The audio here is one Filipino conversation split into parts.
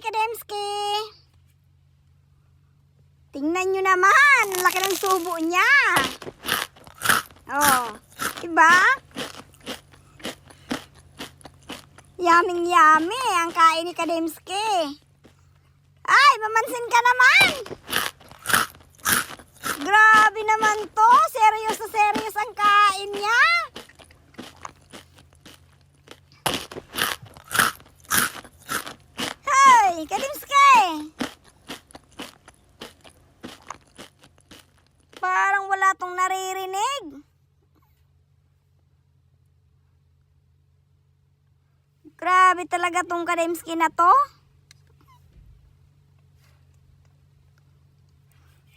Kademski. Tingnan nyo naman. Laki ng subo niya. Oh, diba? Yummy ang kain ni Kademski. Ay, mamansin ka naman. Grabe naman to. Serious na serious ang kain niya. Hey, Kademski. Parang wala tong naririnig. Grabe talaga tong Kademski na to.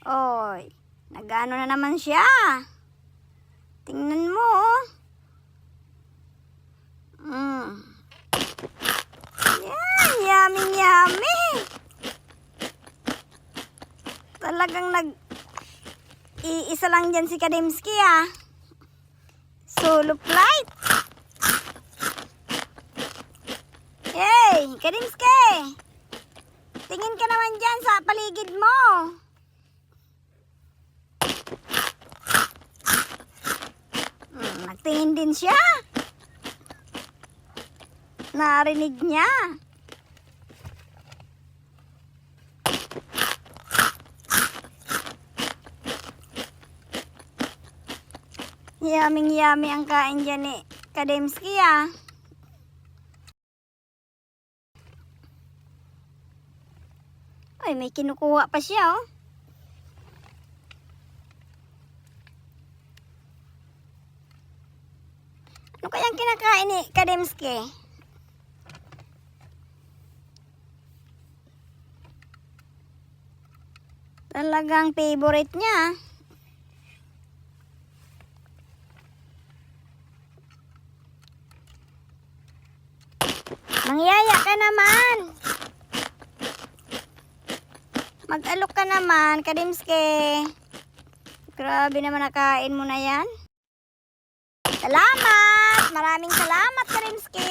Oy, nag-ano na naman siya. Tingnan mo. Yan, yummy. Talagang iisa lang dyan si Kademski Solo flight. Hey, Kademski. Tingin ka naman dyan sa paligid mo. Nagtingin din siya. Narinig niya. Yummy ang kain dyan ni Kademski Ay, may kinukuha pa siya Ano kayang kinakain ni Kademski? Talagang favorite niya. Mangyaya ka naman. Mag-alok ka naman, Kademski. Grabe naman nakain mo na yan. Salamat! Maraming salamat, Kademski.